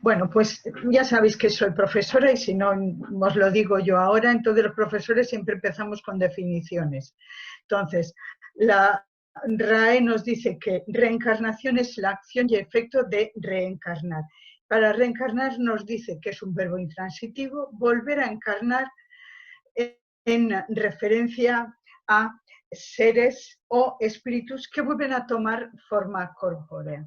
Bueno, pues ya sabéis que soy profesora y si no os lo digo yo ahora, entonces los profesores siempre empezamos con definiciones. Entonces, la RAE nos dice que reencarnación es la acción y efecto de reencarnar. Para reencarnar nos dice que es un verbo intransitivo, volver a encarnar en referencia a seres o espíritus que vuelven a tomar forma corpórea.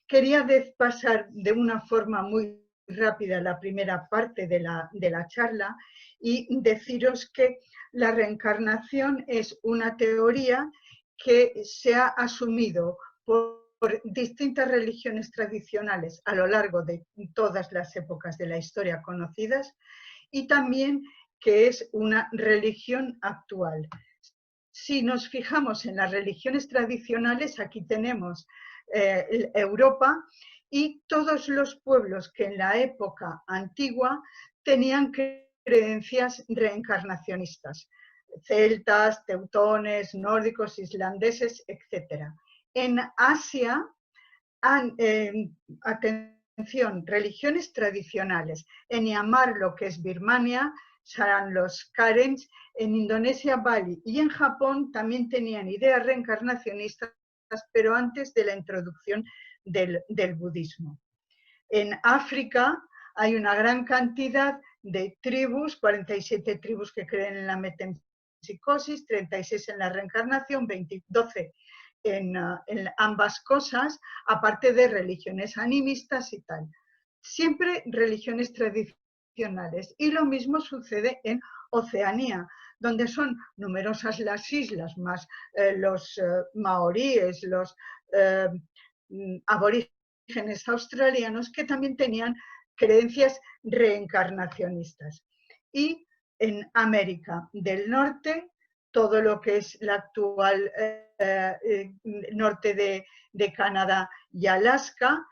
Quería pasar de una forma muy rápida la primera parte de la charla y deciros que la reencarnación es una teoría que se ha asumido por distintas religiones tradicionales a lo largo de todas las épocas de la historia conocidas y también que es una religión actual. Si nos fijamos en las religiones tradicionales, aquí tenemos Europa y todos los pueblos que en la época antigua tenían creencias reencarnacionistas, celtas, teutones, nórdicos, islandeses, etc. En Asia, atención, religiones tradicionales, en Myanmar, lo que es Birmania, serán los Karens, en Indonesia, Bali y en Japón también tenían ideas reencarnacionistas, pero antes de la introducción del budismo. En África hay una gran cantidad de tribus, 47 tribus que creen en la metempsicosis, 36 en la reencarnación, 12 en ambas cosas, aparte de religiones animistas y tal. Siempre religiones tradicionales. Y lo mismo sucede en Oceanía, donde son numerosas las islas, más los maoríes, los aborígenes australianos, que también tenían creencias reencarnacionistas. Y en América del Norte, todo lo que es la actual norte de Canadá y Alaska,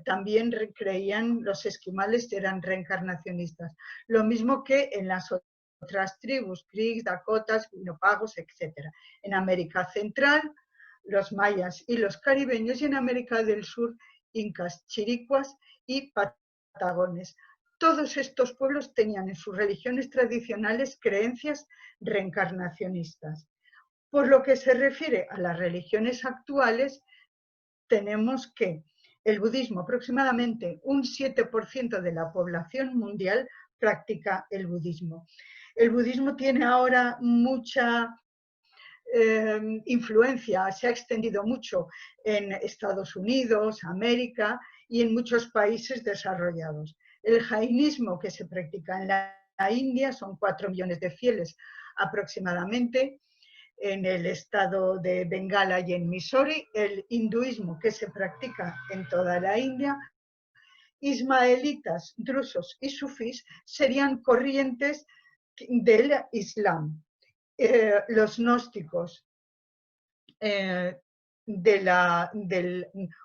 también creían, los esquimales eran reencarnacionistas. Lo mismo que en las otras tribus, Creeks, Dakotas, Winopagos, etc. En América Central, los mayas y los caribeños, y en América del Sur, incas, chiricuas y patagones. Todos estos pueblos tenían en sus religiones tradicionales creencias reencarnacionistas. Por lo que se refiere a las religiones actuales, tenemos que el budismo, aproximadamente un 7% de la población mundial practica el budismo. El budismo tiene ahora mucha influencia, se ha extendido mucho en Estados Unidos, América y en muchos países desarrollados. El jainismo que se practica en la India son 4 millones de fieles aproximadamente, en el estado de Bengala y en Missouri, el hinduismo que se practica en toda la India, ismaelitas, drusos y sufís serían corrientes del Islam. Los gnósticos,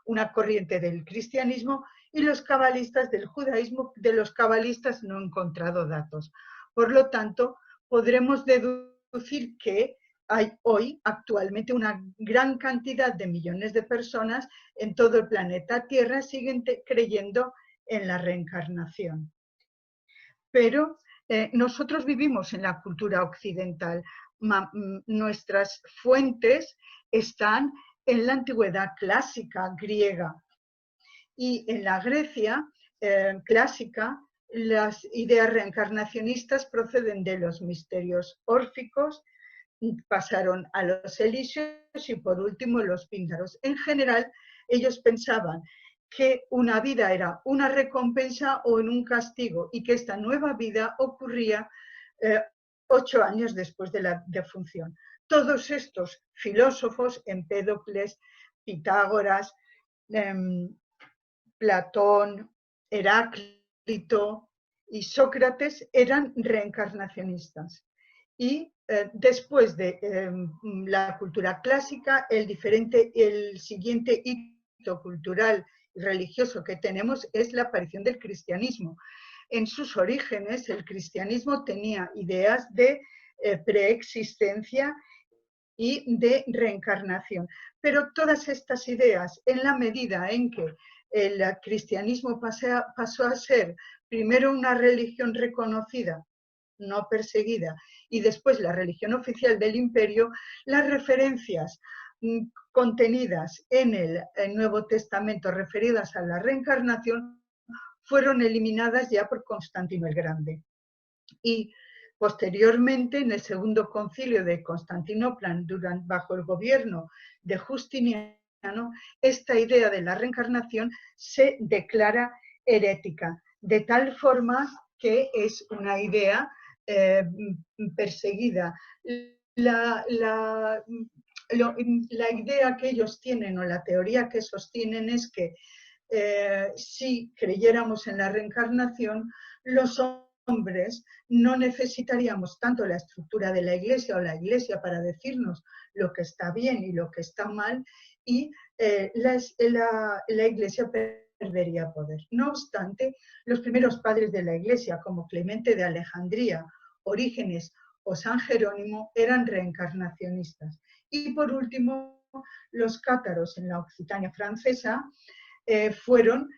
una corriente del cristianismo, y los cabalistas del judaísmo. De los cabalistas no he encontrado datos. Por lo tanto, podremos deducir que hay hoy actualmente una gran cantidad de millones de personas en todo el planeta Tierra siguen creyendo en la reencarnación. Pero nosotros vivimos en la cultura occidental. Nuestras fuentes están en la antigüedad clásica griega y en la Grecia clásica. Las ideas reencarnacionistas proceden de los misterios órficos, pasaron a los elíseos y por último los píndaros. En general, ellos pensaban que una vida era una recompensa o en un castigo y que esta nueva vida ocurría 8 años después de la defunción. Todos estos filósofos, Empédocles, Pitágoras, Platón, Heráclito y Sócrates eran reencarnacionistas. Y después de la cultura clásica, el siguiente hito cultural y religioso que tenemos es la aparición del cristianismo. En sus orígenes, el cristianismo tenía ideas de preexistencia y de reencarnación. Pero todas estas ideas, en la medida en que el cristianismo pasó a ser primero una religión reconocida, no perseguida, y después la religión oficial del imperio, las referencias contenidas en el Nuevo Testamento referidas a la reencarnación fueron eliminadas ya por Constantino el Grande. Y posteriormente, en el segundo concilio de Constantinopla, bajo el gobierno de Justiniano, esta idea de la reencarnación se declara herética, de tal forma que es una idea perseguida. La idea que ellos tienen, o la teoría que sostienen, es que si creyéramos en la reencarnación, los hombres no necesitaríamos tanto la estructura de la Iglesia o la Iglesia para decirnos lo que está bien y lo que está mal, y la Iglesia perdería poder. No obstante, los primeros padres de la Iglesia, como Clemente de Alejandría, Orígenes o San Jerónimo, eran reencarnacionistas. Y por último, los cátaros en la Occitania francesa fueron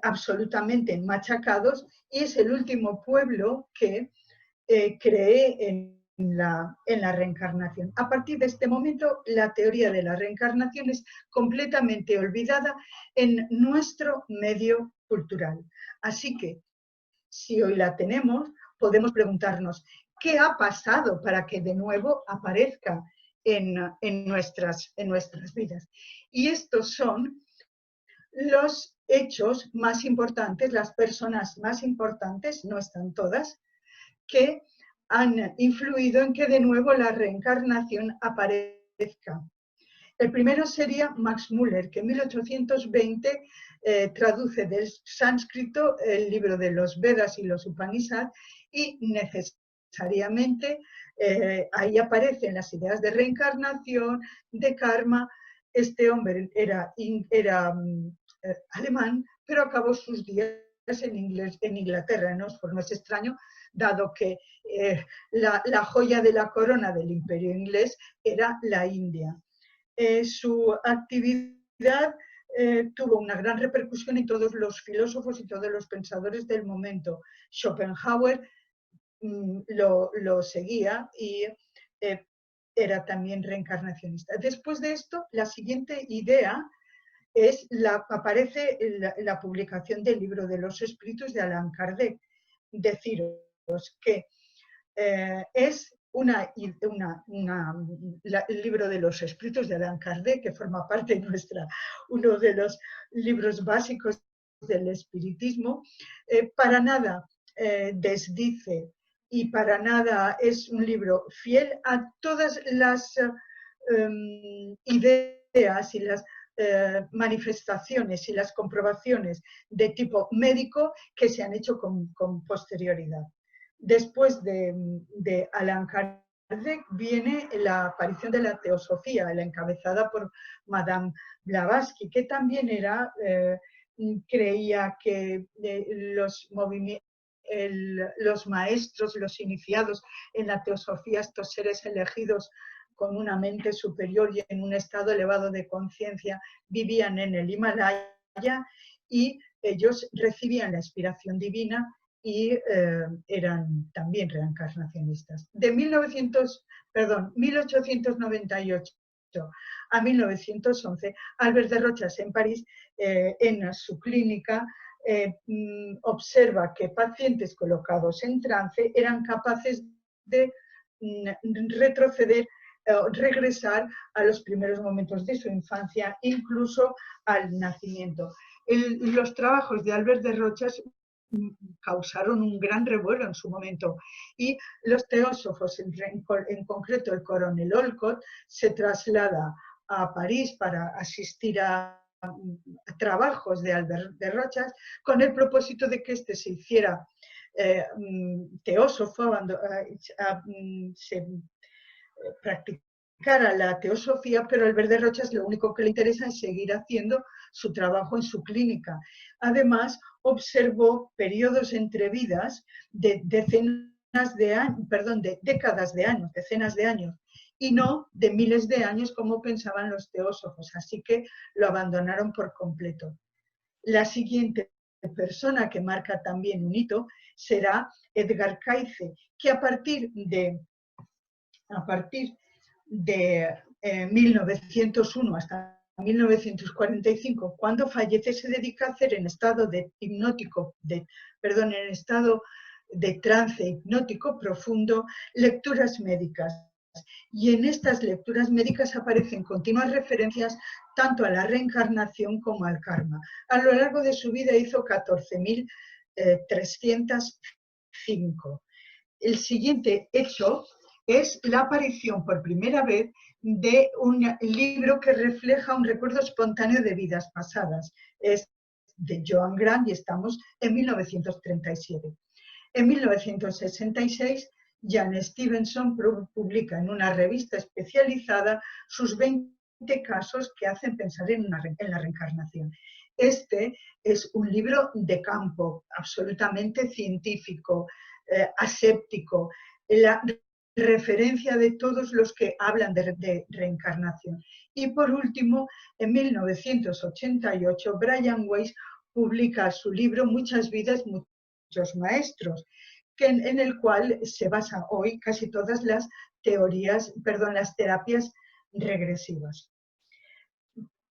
absolutamente machacados, y es el último pueblo que cree en la reencarnación. A partir de este momento, la teoría de la reencarnación es completamente olvidada en nuestro medio cultural. Así que, si hoy la tenemos, podemos preguntarnos, ¿qué ha pasado para que de nuevo aparezca en nuestras vidas? Y estos son los hechos más importantes, las personas más importantes, no están todas, que han influido en que de nuevo la reencarnación aparezca. El primero sería Max Müller, que en 1820 traduce del sánscrito el libro de los Vedas y los Upanishads, y necesariamente ahí aparecen las ideas de reencarnación, de karma. Este hombre era alemán, pero acabó sus días en Inglaterra, en Oxford. No es extraño, dado que la joya de la corona del imperio inglés era la India. Su actividad tuvo una gran repercusión en todos los filósofos y todos los pensadores del momento. Schopenhauer lo seguía y era también reencarnacionista. Después de esto, la siguiente idea aparece la publicación del libro de los espíritus de Allan Kardec. Deciros que es el libro de los espíritus de Allan Kardec, que forma parte de uno de los libros básicos del espiritismo, para nada desdice y para nada es un libro fiel a todas las ideas y las manifestaciones y las comprobaciones de tipo médico que se han hecho con posterioridad. Después de Allan Kardec viene la aparición de la teosofía, la encabezada por Madame Blavatsky, que también creía que los maestros, los iniciados en la teosofía, estos seres elegidos con una mente superior y en un estado elevado de conciencia, vivían en el Himalaya y ellos recibían la inspiración divina y eran también reencarnacionistas. De 1898 a 1911, Albert de Rochas en París, en su clínica, observa que pacientes colocados en trance eran capaces de retroceder, regresar a los primeros momentos de su infancia, incluso al nacimiento. Los trabajos de Albert de Rochas causaron un gran revuelo en su momento, y los teósofos, en concreto el coronel Olcott, se traslada a París para asistir a trabajos de Albert de Rochas con el propósito de que éste se hiciera teósofo, se practicara la teosofía, pero Albert de Rochas lo único que le interesa es seguir haciendo su trabajo en su clínica. Además, observó periodos entre vidas de décadas de años, decenas de años, y no de miles de años como pensaban los teósofos, así que lo abandonaron por completo. La siguiente persona que marca también un hito será Edgar Cayce, que a partir de 1901 hasta 1945, cuando fallece, se dedica a hacer en estado de trance hipnótico profundo lecturas médicas. Y en estas lecturas médicas aparecen continuas referencias tanto a la reencarnación como al karma. A lo largo de su vida hizo 14.305. El siguiente hecho es la aparición por primera vez de un libro que refleja un recuerdo espontáneo de vidas pasadas. Es de Joan Grant y estamos en 1937. En 1966, Jan Stevenson publica en una revista especializada sus 20 casos que hacen pensar en la reencarnación. Este es un libro de campo, absolutamente científico, aséptico, la referencia de todos los que hablan de reencarnación. Y por último, en 1988, Brian Weiss publica su libro Muchas vidas, muchos maestros, en el cual se basan hoy casi todas las las terapias regresivas.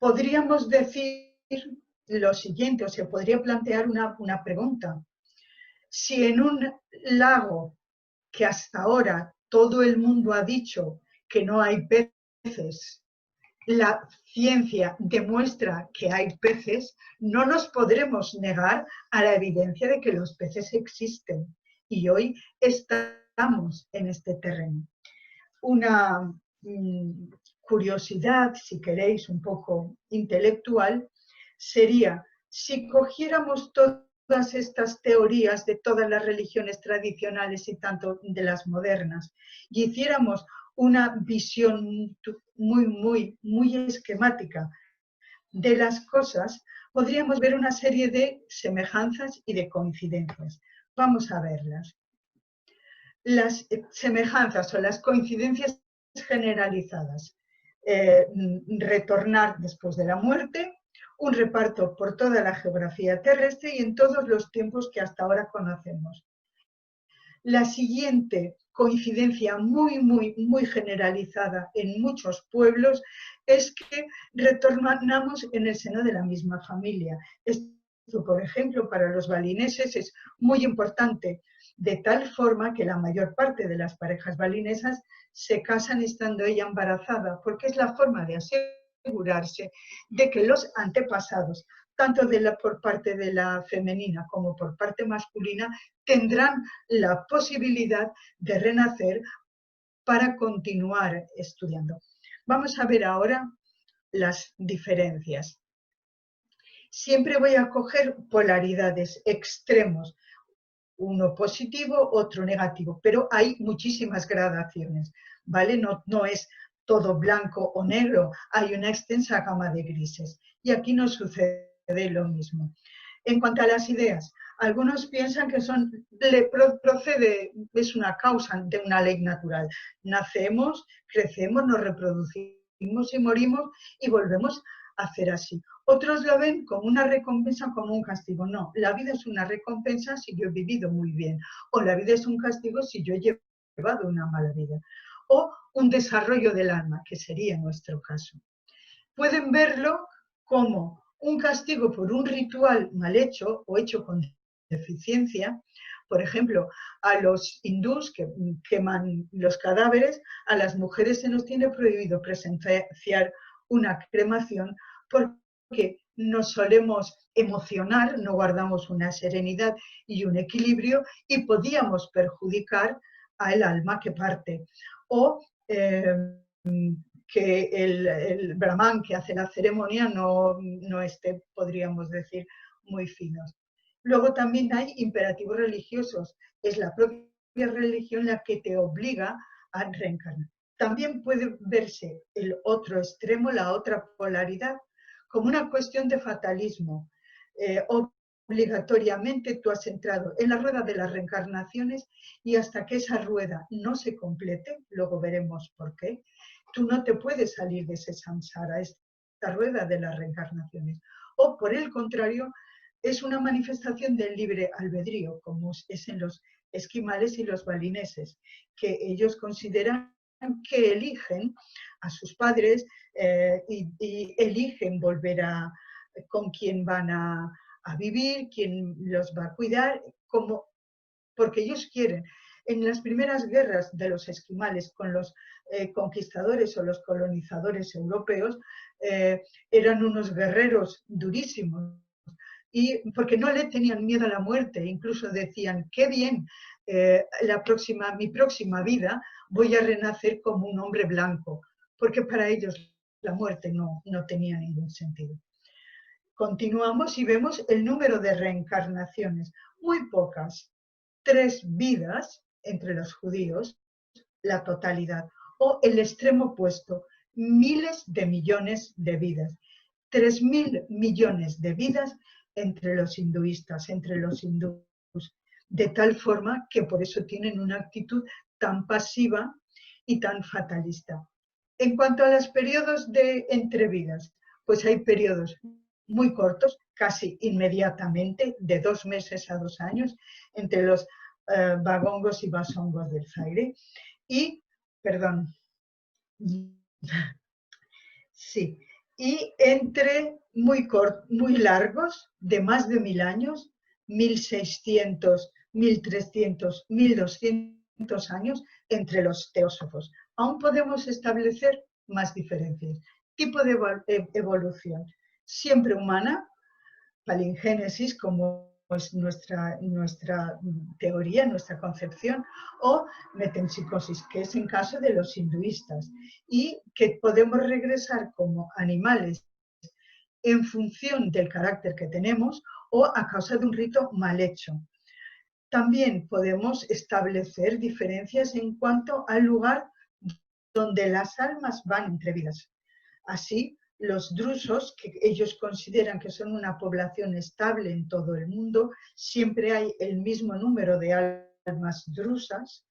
Podríamos decir lo siguiente, o se podría plantear una pregunta. Si en un lago que hasta ahora todo el mundo ha dicho que no hay peces, la ciencia demuestra que hay peces, no nos podremos negar a la evidencia de que los peces existen. Y hoy estamos en este terreno. Una curiosidad, si queréis, un poco intelectual, sería si cogiéramos todas estas teorías de todas las religiones tradicionales y tanto de las modernas y hiciéramos una visión muy esquemática de las cosas, podríamos ver una serie de semejanzas y de coincidencias. Vamos a verlas. Las semejanzas o las coincidencias generalizadas. Retornar después de la muerte, un reparto por toda la geografía terrestre y en todos los tiempos que hasta ahora conocemos. La siguiente coincidencia muy generalizada en muchos pueblos es que retornamos en el seno de la misma familia. Esto, por ejemplo, para los balineses es muy importante, de tal forma que la mayor parte de las parejas balinesas se casan estando ella embarazada, porque es la forma de asegurarse de que los antepasados, tanto por parte de la femenina como por parte masculina, tendrán la posibilidad de renacer para continuar estudiando. Vamos a ver ahora las diferencias. Siempre voy a coger polaridades, extremos, uno positivo, otro negativo, pero hay muchísimas gradaciones, ¿vale? No es todo blanco o negro, hay una extensa gama de grises. Y aquí nos sucede lo mismo. En cuanto a las ideas, algunos piensan que es una causa de una ley natural. Nacemos, crecemos, nos reproducimos y morimos y volvemos a hacer así. Otros lo ven como una recompensa, como un castigo. No, la vida es una recompensa si yo he vivido muy bien, o la vida es un castigo si yo he llevado una mala vida, o un desarrollo del alma, que sería nuestro caso. Pueden verlo como un castigo por un ritual mal hecho o hecho con deficiencia. Por ejemplo, a los hindús que queman los cadáveres, a las mujeres se nos tiene prohibido presenciar una cremación porque nos solemos emocionar, no guardamos una serenidad y un equilibrio y podíamos perjudicar al alma que parte. O que el brahman que hace la ceremonia no esté, podríamos decir, muy finos. Luego también hay imperativos religiosos. Es la propia religión la que te obliga a reencarnar. También puede verse el otro extremo, la otra polaridad, como una cuestión de fatalismo. Obligatoriamente tú has entrado en la rueda de las reencarnaciones y hasta que esa rueda no se complete, luego veremos por qué, tú no te puedes salir de ese samsara, esta rueda de las reencarnaciones. o por el contrario, es una manifestación del libre albedrío, como es en los esquimales y los balineses, que ellos consideran que eligen a sus padres y eligen volver con quién van a vivir, quién los va a cuidar, porque ellos quieren. En las primeras guerras de los esquimales con los conquistadores o los colonizadores europeos, eran unos guerreros durísimos, y porque no le tenían miedo a la muerte, incluso decían, qué bien, mi próxima vida voy a renacer como un hombre blanco, porque para ellos la muerte no tenía ningún sentido. Continuamos y vemos el número de reencarnaciones, muy pocas, 3 vidas entre los judíos, la totalidad, o el extremo opuesto, miles de millones de vidas, 3.000 millones de vidas entre los hinduistas, entre los hindúes, de tal forma que por eso tienen una actitud tan pasiva y tan fatalista. En cuanto a los periodos de entre vidas, pues hay periodos muy cortos, casi inmediatamente, de 2 meses a 2 años, entre los bagongos y basongos del Zaire. Y, perdón, sí, y entre muy largos, de más de 1000 años, 1600, 1300, 1200 años, entre los teósofos. Aún podemos establecer más diferencias. Tipo de evolución, siempre humana, palingénesis, como es nuestra teoría, nuestra concepción, o metempsicosis, que es en caso de los hinduistas, y que podemos regresar como animales en función del carácter que tenemos o a causa de un rito mal hecho. También podemos establecer diferencias en cuanto al lugar donde las almas van entre vidas. Así, los drusos, que ellos consideran que son una población estable en todo el mundo, siempre hay el mismo número de almas drusas,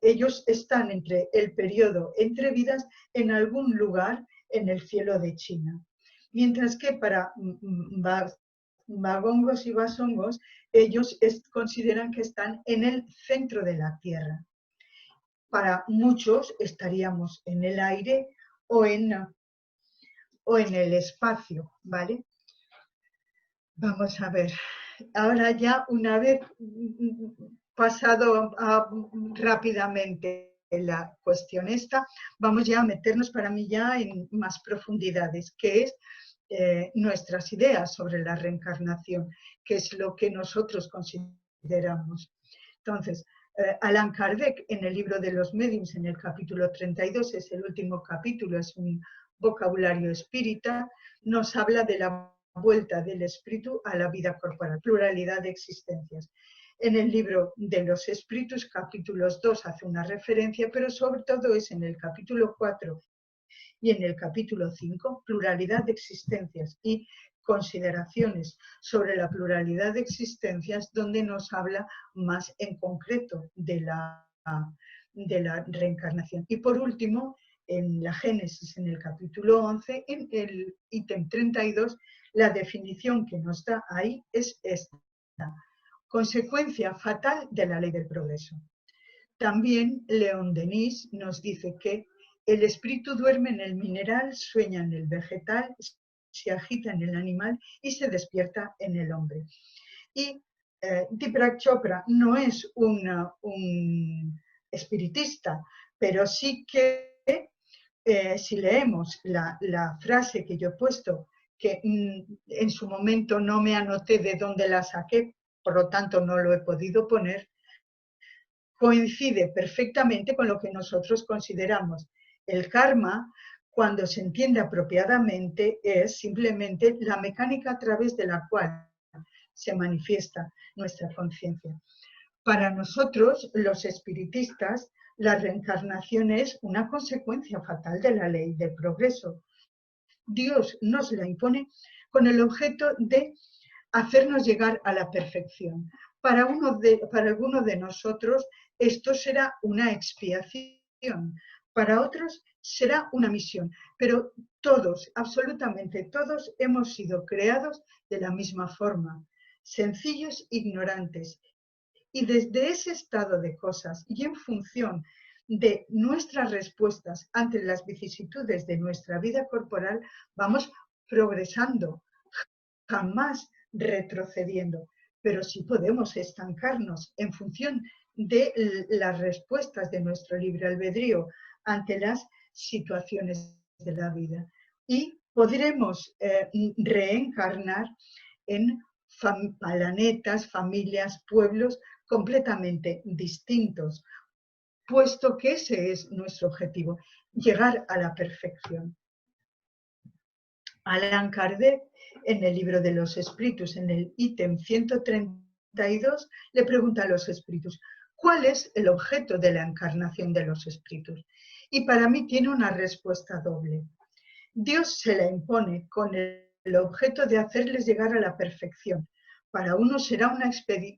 ellos están entre el periodo entre vidas en algún lugar en el cielo de China. Mientras que para bagongos y basongos, ellos consideran que están en el centro de la Tierra. Para muchos estaríamos en el aire o en el espacio, ¿vale? Vamos a ver. Ahora ya, una vez pasado rápidamente la cuestión esta, vamos ya a meternos para mí ya en más profundidades, que es nuestras ideas sobre la reencarnación, que es lo que nosotros consideramos. Entonces, Allan Kardec, en el libro de los médiums, en el capítulo 32, es el último capítulo, es un vocabulario espírita, nos habla de la vuelta del espíritu a la vida corporal, pluralidad de existencias. En el libro de los espíritus, capítulos 2, hace una referencia, pero sobre todo es en el capítulo 4 y en el capítulo 5, pluralidad de existencias y consideraciones sobre la pluralidad de existencias, donde nos habla más en concreto de la reencarnación. Y por último, en la Génesis, en el capítulo 11, en el ítem 32, la definición que nos da ahí es esta: consecuencia fatal de la ley del progreso. También León Denis nos dice que el espíritu duerme en el mineral, sueña en el vegetal, se agita en el animal y se despierta en el hombre. Y Deepak Chopra no es un espiritista, pero sí que si leemos la frase que yo he puesto, que en su momento no me anoté de dónde la saqué, por lo tanto no lo he podido poner, coincide perfectamente con lo que nosotros consideramos. El karma, cuando se entiende apropiadamente, es simplemente la mecánica a través de la cual se manifiesta nuestra conciencia. Para nosotros, los espiritistas, la reencarnación es una consecuencia fatal de la ley del progreso. Dios nos la impone con el objeto de hacernos llegar a la perfección. Para algunos de nosotros esto será una expiación. para otros será una misión, pero todos, absolutamente todos, hemos sido creados de la misma forma, sencillos, ignorantes. Y desde ese estado de cosas y en función de nuestras respuestas ante las vicisitudes de nuestra vida corporal, vamos progresando, jamás retrocediendo. Pero sí podemos estancarnos en función de las respuestas de nuestro libre albedrío ante las situaciones de la vida. Y podremos reencarnar en planetas, familias, pueblos completamente distintos, puesto que ese es nuestro objetivo, llegar a la perfección. Allan Kardec, en el libro de los espíritus, en el ítem 132, le pregunta a los espíritus, ¿cuál es el objeto de la encarnación de los espíritus? Y para mí tiene una respuesta doble. Dios se la impone con el objeto de hacerles llegar a la perfección. Para unos será una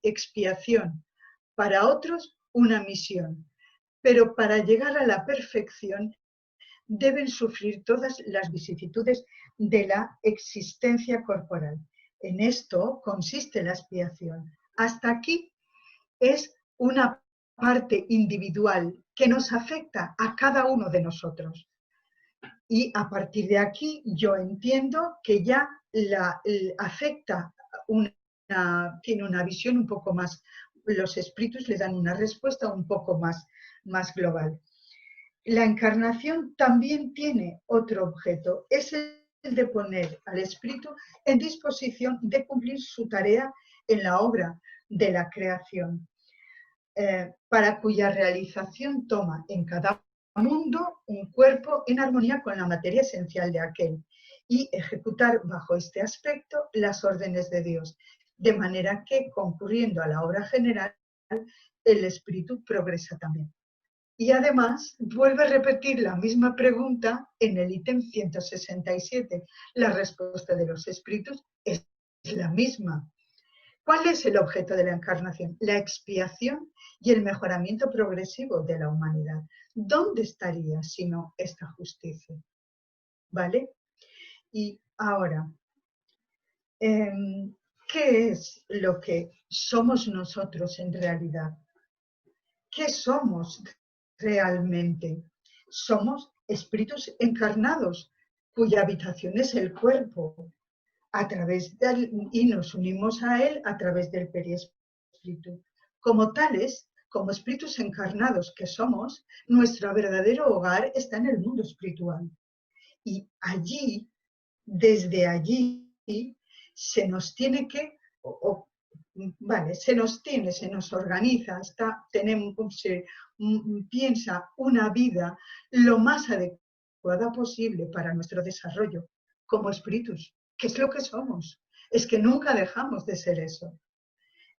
expiación, para otros una misión. Pero para llegar a la perfección deben sufrir todas las vicisitudes de la existencia corporal. En esto consiste la expiación. Hasta aquí es una parte individual que nos afecta a cada uno de nosotros. Y a partir de aquí yo entiendo que ya afecta, tiene una visión un poco más, los espíritus le dan una respuesta un poco más global. La encarnación también tiene otro objeto, es el de poner al espíritu en disposición de cumplir su tarea en la obra de la creación, para cuya realización toma en cada mundo un cuerpo en armonía con la materia esencial de aquel y ejecutar bajo este aspecto las órdenes de Dios, de manera que, concurriendo a la obra general, el espíritu progresa también. Y además vuelve a repetir la misma pregunta en el ítem 167. La respuesta de los espíritus es la misma. ¿Cuál es el objeto de la encarnación? La expiación y el mejoramiento progresivo de la humanidad. ¿Dónde estaría si no esta justicia? ¿Vale? Y ahora, ¿qué es lo que somos nosotros en realidad? ¿Qué somos realmente? Somos espíritus encarnados, cuya habitación es el cuerpo, y nos unimos a él a través del periespíritu. Como tales, como espíritus encarnados que somos, nuestro verdadero hogar está en el mundo espiritual. Y allí, desde allí, se nos tiene que, se nos organiza, piensa una vida lo más adecuada posible para nuestro desarrollo como espíritus, que es lo que somos. Es que nunca dejamos de ser eso.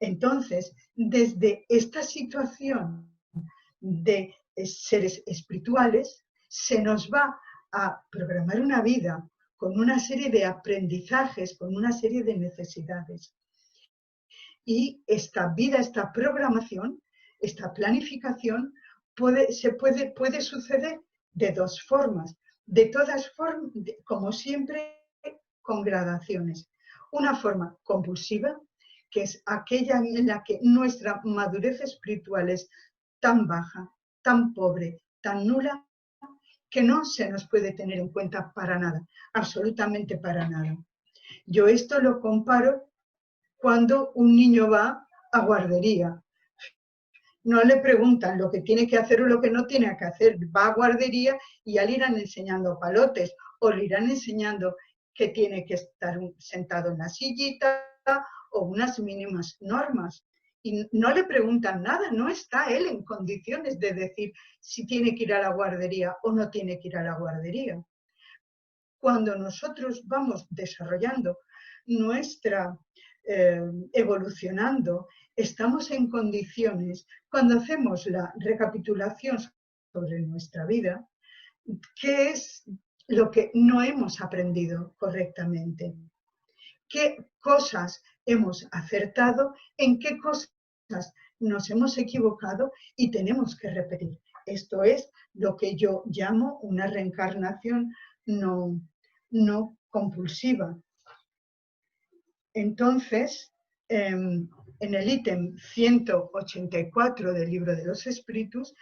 Entonces, desde esta situación de seres espirituales, se nos va a programar una vida con una serie de aprendizajes, con una serie de necesidades. Y esta vida, esta programación, esta planificación puede suceder de dos formas. De todas formas, como siempre, con gradaciones. Una forma compulsiva, que es aquella en la que nuestra madurez espiritual es tan baja, tan pobre, tan nula, que no se nos puede tener en cuenta para nada, absolutamente para nada. Yo esto lo comparo cuando un niño va a guardería. No le preguntan lo que tiene que hacer o lo que no tiene que hacer. Va a guardería y ya le irán enseñando palotes o le irán enseñando que tiene que estar sentado en la sillita o unas mínimas normas. Y no le preguntan nada, no está él en condiciones de decir si tiene que ir a la guardería o no tiene que ir a la guardería. Cuando nosotros vamos desarrollando nuestra, evolucionando, estamos en condiciones, cuando hacemos la recapitulación sobre nuestra vida, ¿qué es lo que no hemos aprendido correctamente? ¿Qué cosas hemos acertado? ¿En qué cosas nos hemos equivocado y tenemos que repetir? Esto es lo que yo llamo una reencarnación no compulsiva. Entonces, en el ítem 184 del Libro de los Espíritus,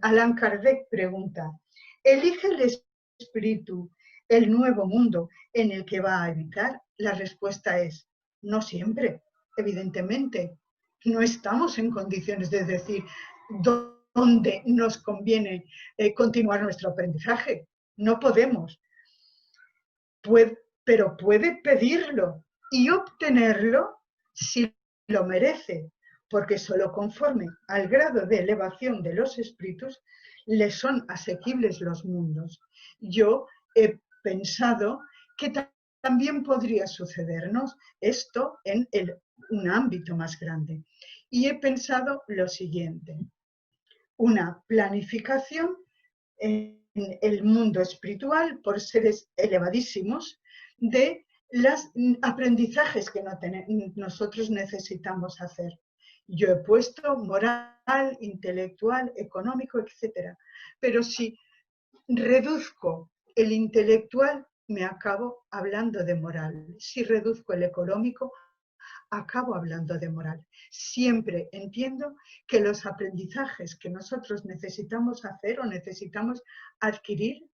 Allan Kardec pregunta, ¿elige el espíritu el nuevo mundo en el que va a habitar? La respuesta es, no siempre, evidentemente. No estamos en condiciones de decir dónde nos conviene continuar nuestro aprendizaje. No podemos. Pero puede pedirlo y obtenerlo si lo merece, porque solo conforme al grado de elevación de los espíritus le son asequibles los mundos. Yo he pensado que también podría sucedernos esto en un ámbito más grande. Y he pensado lo siguiente, una planificación en el mundo espiritual por seres elevadísimos de los aprendizajes que nosotros necesitamos hacer. Yo he puesto moral, intelectual, económico, etc. Pero si reduzco el intelectual, me acabo hablando de moral. Si reduzco el económico, acabo hablando de moral. Siempre entiendo que los aprendizajes que nosotros necesitamos hacer o necesitamos adquirir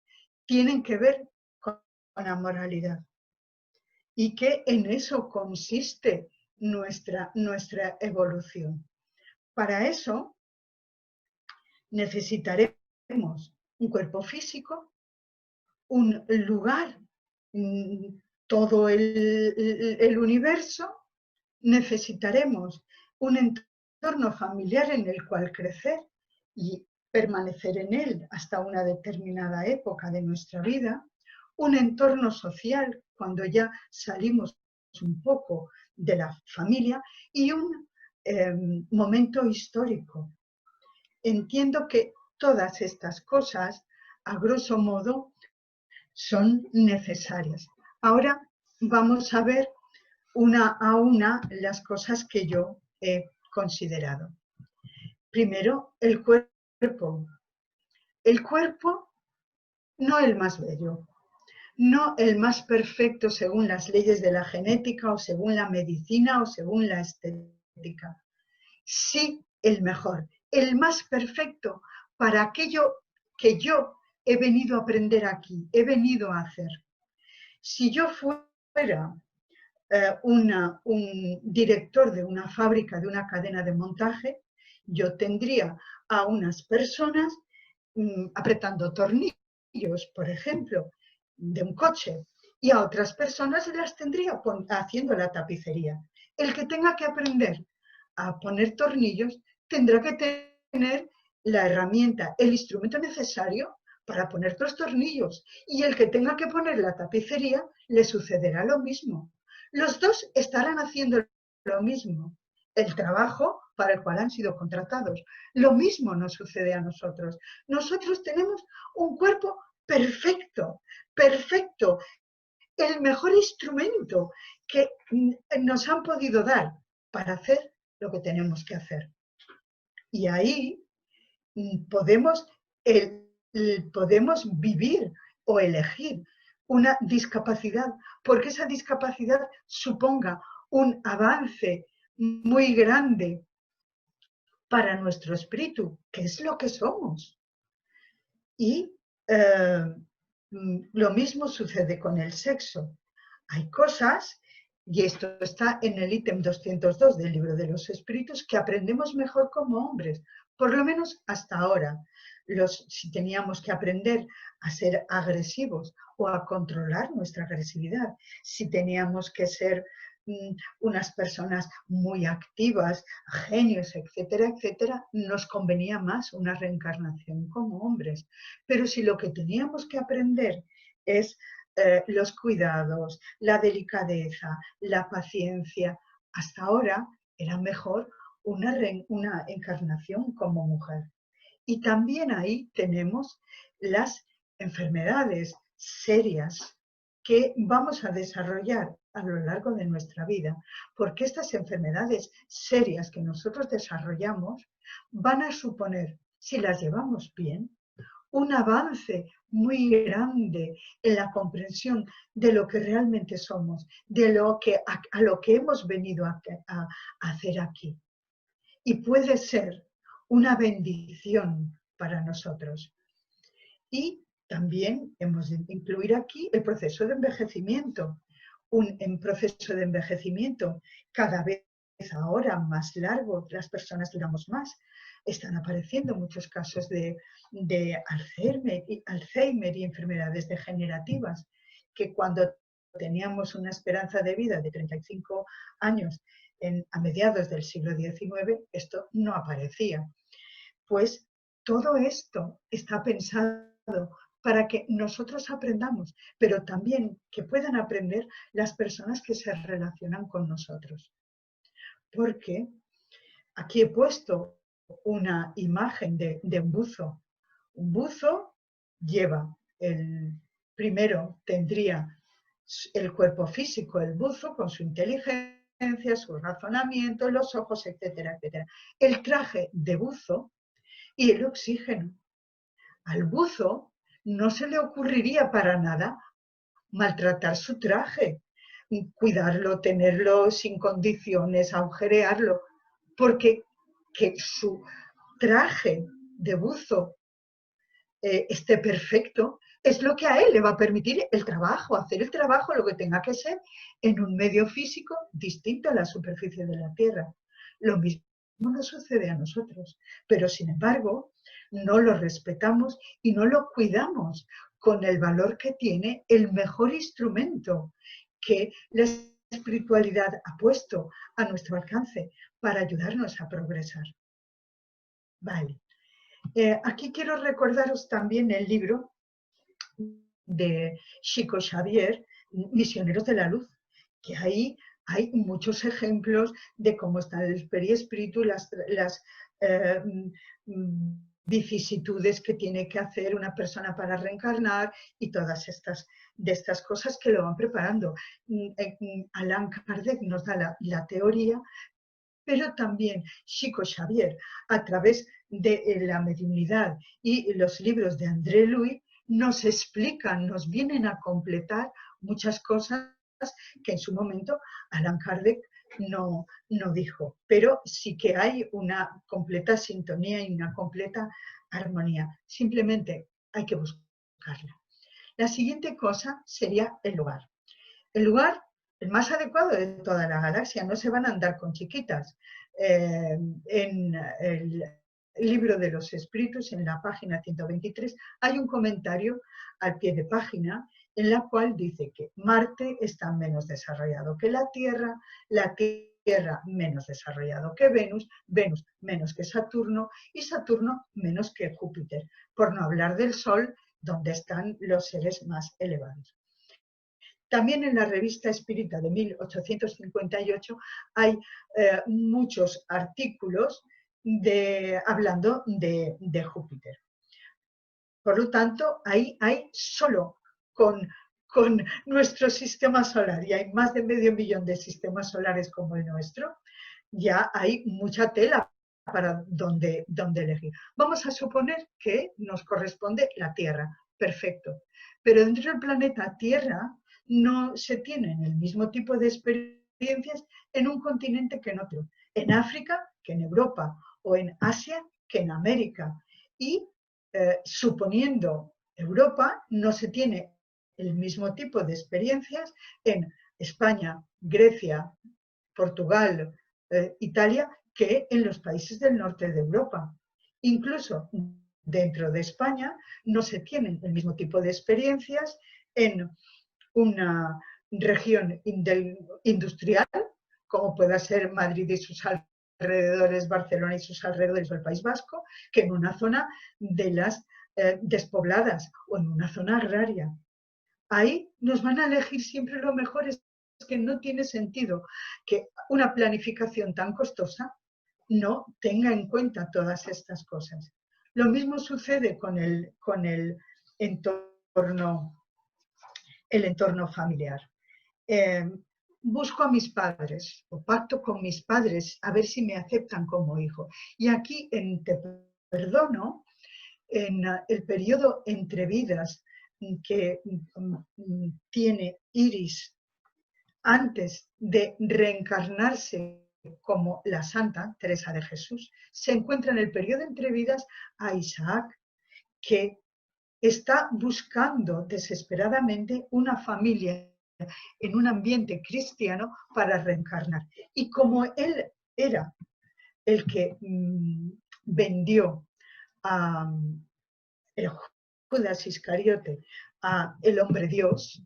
tienen que ver con la moralidad y que en eso consiste nuestra evolución. Para eso necesitaremos un cuerpo físico, un lugar, todo el universo. Necesitaremos un entorno familiar en el cual crecer y permanecer en él hasta una determinada época de nuestra vida, un entorno social cuando ya salimos un poco de la familia y un momento histórico. Entiendo que todas estas cosas, a grosso modo, son necesarias. Ahora vamos a ver una a una las cosas que yo he considerado. Primero, el cuerpo. El cuerpo, no el más bello, no el más perfecto según las leyes de la genética o según la medicina o según la estética. Sí, el mejor, el más perfecto para aquello que yo he venido a aprender aquí, he venido a hacer. Si yo fuera un director de una fábrica, de una cadena de montaje, yo tendría a unas personas apretando tornillos, por ejemplo, de un coche, y a otras personas las tendría haciendo la tapicería. El que tenga que aprender a poner tornillos tendrá que tener la herramienta, el instrumento necesario para poner los tornillos, y el que tenga que poner la tapicería le sucederá lo mismo. Los dos estarán haciendo lo mismo, el trabajo para el cual han sido contratados. Lo mismo nos sucede a nosotros. Nosotros tenemos un cuerpo perfecto, perfecto, el mejor instrumento que nos han podido dar para hacer lo que tenemos que hacer. Y ahí podemos vivir o elegir una discapacidad, porque esa discapacidad suponga un avance muy grande para nuestro espíritu, que es lo que somos. Y lo mismo sucede con el sexo. Hay cosas, y esto está en el ítem 202 del Libro de los Espíritus, que aprendemos mejor como hombres, por lo menos hasta ahora. Si teníamos que aprender a ser agresivos o a controlar nuestra agresividad, si teníamos que ser unas personas muy activas, genios, etcétera, etcétera, nos convenía más una reencarnación como hombres. Pero si lo que teníamos que aprender es los cuidados, la delicadeza, la paciencia, hasta ahora era mejor una encarnación como mujer. Y también ahí tenemos las enfermedades serias que vamos a desarrollar a lo largo de nuestra vida, porque estas enfermedades serias que nosotros desarrollamos van a suponer si las llevamos bien, un avance muy grande en la comprensión de lo que realmente somos, de lo que, a lo que hemos venido a hacer aquí. Y puede ser una bendición para nosotros. Y también hemos de incluir aquí el proceso de envejecimiento. Un proceso de envejecimiento cada vez ahora más largo, las personas duramos más. Están apareciendo muchos casos de Alzheimer y enfermedades degenerativas, que cuando teníamos una esperanza de vida de 35 años a mediados del siglo XIX, esto no aparecía. Pues todo esto está pensado para que nosotros aprendamos, pero también que puedan aprender las personas que se relacionan con nosotros. Porque aquí he puesto una imagen de un buzo. Un buzo lleva, primero tendría el cuerpo físico, el buzo, con su inteligencia, su razonamiento, los ojos, etcétera, etcétera. El traje de buzo y el oxígeno. Al buzo no se le ocurriría para nada maltratar su traje, cuidarlo, tenerlo sin condiciones, agujerearlo, porque que su traje de buzo esté perfecto es lo que a él le va a permitir el trabajo, hacer el trabajo, lo que tenga que ser, en un medio físico distinto a la superficie de la Tierra. Lo mismo nos sucede a nosotros, pero sin embargo no lo respetamos y no lo cuidamos con el valor que tiene el mejor instrumento que la espiritualidad ha puesto a nuestro alcance para ayudarnos a progresar. Vale. Aquí quiero recordaros también el libro de Chico Xavier, Misioneros de la Luz, que ahí hay muchos ejemplos de cómo está el periespíritu, las vicisitudes que tiene que hacer una persona para reencarnar y todas estas cosas que lo van preparando. Allan Kardec nos da la teoría, pero también Chico Xavier, a través de la mediunidad y los libros de André Louis, nos explican, nos vienen a completar muchas cosas que en su momento Allan Kardec no dijo, pero sí que hay una completa sintonía y una completa armonía. Simplemente hay que buscarla. La siguiente cosa sería el lugar. El lugar el más adecuado de toda la galaxia, no se van a andar con chiquitas. En el libro de los espíritus, en la página 123, hay un comentario al pie de página en la cual dice que Marte está menos desarrollado que la Tierra menos desarrollado que Venus, Venus menos que Saturno y Saturno menos que Júpiter, por no hablar del Sol, donde están los seres más elevados. También en la revista Espírita de 1858 hay muchos artículos hablando de Júpiter. Por lo tanto, ahí hay solo con nuestro sistema solar, y hay más de 500.000 de sistemas solares como el nuestro, ya hay mucha tela para donde elegir. Vamos a suponer que nos corresponde la Tierra, perfecto. Pero dentro del planeta Tierra no se tienen el mismo tipo de experiencias en un continente que en otro. En África que en Europa, o en Asia que en América. Y suponiendo Europa, no se tiene el mismo tipo de experiencias en España, Grecia, Portugal, Italia, que en los países del norte de Europa. Incluso dentro de España no se tienen el mismo tipo de experiencias en una región industrial, como pueda ser Madrid y sus alrededores, Barcelona y sus alrededores, o el País Vasco, que en una zona de las despobladas o en una zona agraria. Ahí nos van a elegir siempre lo mejor. Es que no tiene sentido que una planificación tan costosa no tenga en cuenta todas estas cosas. Lo mismo sucede con el entorno familiar. Busco a mis padres o pacto con mis padres a ver si me aceptan como hijo. Y aquí en perdono, en el periodo entre vidas que tiene Iris antes de reencarnarse como la Santa Teresa de Jesús, se encuentra en el periodo entre vidas a Isaac, que está buscando desesperadamente una familia en un ambiente cristiano para reencarnar. Y como él era el que vendió a el Judas Iscariote a el hombre Dios,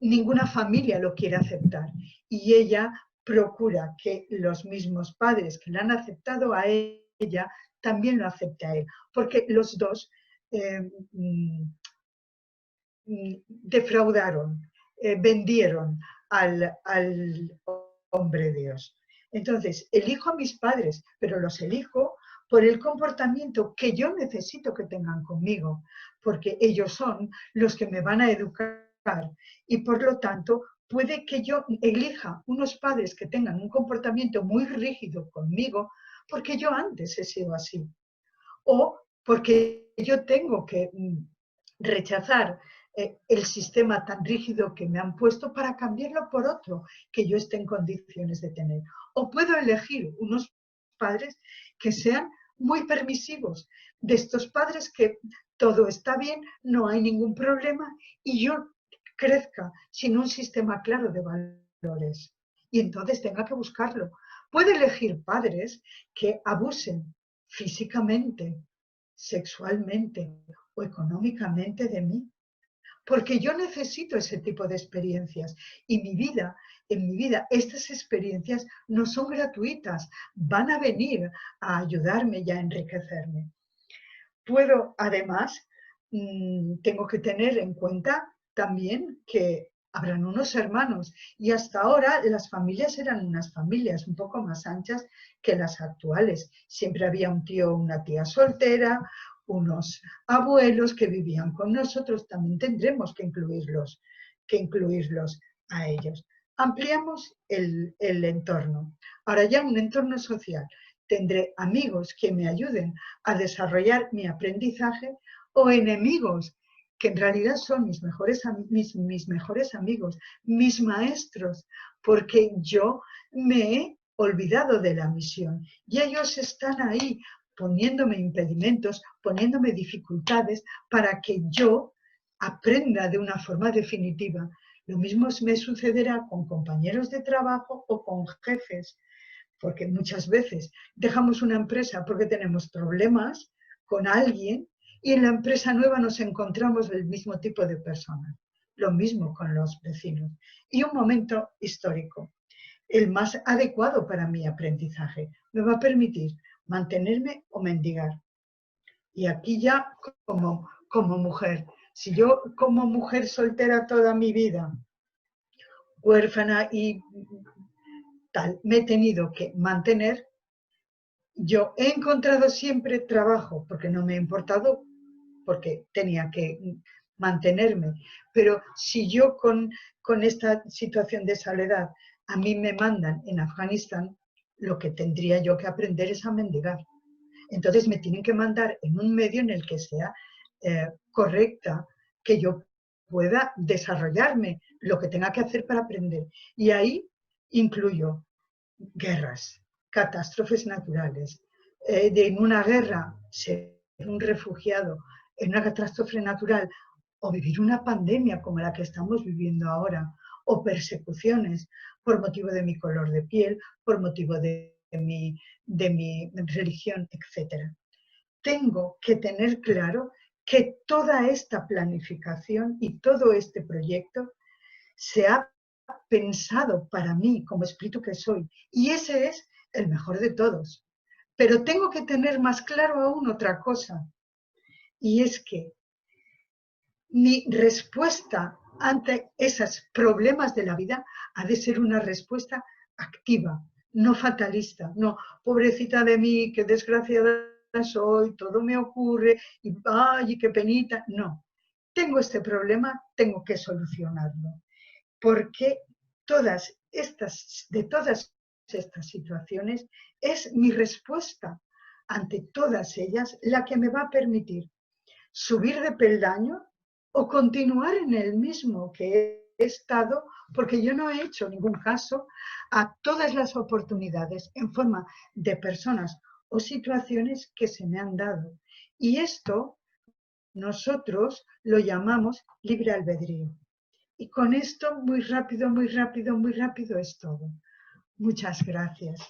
ninguna familia lo quiere aceptar. Y ella procura que los mismos padres que la han aceptado a ella también lo acepte a él, porque los dos defraudaron, vendieron al hombre Dios. Entonces, elijo a mis padres, pero los elijo por el comportamiento que yo necesito que tengan conmigo, porque ellos son los que me van a educar y por lo tanto puede que yo elija unos padres que tengan un comportamiento muy rígido conmigo porque yo antes he sido así, o porque yo tengo que rechazar el sistema tan rígido que me han puesto para cambiarlo por otro que yo esté en condiciones de tener. O puedo elegir unos padres que sean muy permisivos, de estos padres que todo está bien, no hay ningún problema y yo crezca sin un sistema claro de valores. Y entonces tenga que buscarlo. Puede elegir padres que abusen físicamente, sexualmente o económicamente de mí, porque yo necesito ese tipo de experiencias y en mi vida, estas experiencias no son gratuitas, van a venir a ayudarme y a enriquecerme. Puedo, además, tengo que tener en cuenta también que habrán unos hermanos y hasta ahora las familias eran unas familias un poco más anchas que las actuales. Siempre había un tío o una tía soltera, unos abuelos que vivían con nosotros, también tendremos que incluirlos a ellos. Ampliamos el entorno. Ahora ya un entorno social. Tendré amigos que me ayuden a desarrollar mi aprendizaje o enemigos que en realidad son mis mejores amigos, mis maestros, porque yo me he olvidado de la misión y ellos están ahí poniéndome impedimentos, poniéndome dificultades para que yo aprenda de una forma definitiva. Lo mismo me sucederá con compañeros de trabajo o con jefes, porque muchas veces dejamos una empresa porque tenemos problemas con alguien y en la empresa nueva nos encontramos el mismo tipo de personas. Lo mismo con los vecinos. Y un momento histórico, el más adecuado para mi aprendizaje, me va a permitir mantenerme o mendigar. Y aquí ya como mujer, si yo como mujer soltera toda mi vida, huérfana y tal, me he tenido que mantener, yo he encontrado siempre trabajo, porque no me ha importado, porque tenía que mantenerme. Pero si yo con esta situación de soledad a mí me mandan en Afganistán, lo que tendría yo que aprender es a mendigar. Entonces me tienen que mandar en un medio en el que sea correcta, que yo pueda desarrollarme, lo que tenga que hacer para aprender. Y ahí incluyo guerras, catástrofes naturales. En una guerra, ser un refugiado, en una catástrofe natural, o vivir una pandemia como la que estamos viviendo ahora, o persecuciones por motivo de mi color de piel, por motivo de mi religión, etc. Tengo que tener claro que toda esta planificación y todo este proyecto se ha pensado para mí como espíritu que soy. Y ese es el mejor de todos. Pero tengo que tener más claro aún otra cosa. Y es que mi respuesta ante esos problemas de la vida ha de ser una respuesta activa, no fatalista. No, pobrecita de mí, qué desgraciada soy, todo me ocurre, y ay, qué penita. No, tengo este problema, tengo que solucionarlo. Porque todas estas situaciones es mi respuesta ante todas ellas, la que me va a permitir subir de peldaño o continuar en el mismo que he estado, porque yo no he hecho ningún caso a todas las oportunidades en forma de personas o situaciones que se me han dado. Y esto nosotros lo llamamos libre albedrío. Y con esto, muy rápido es todo. Muchas gracias.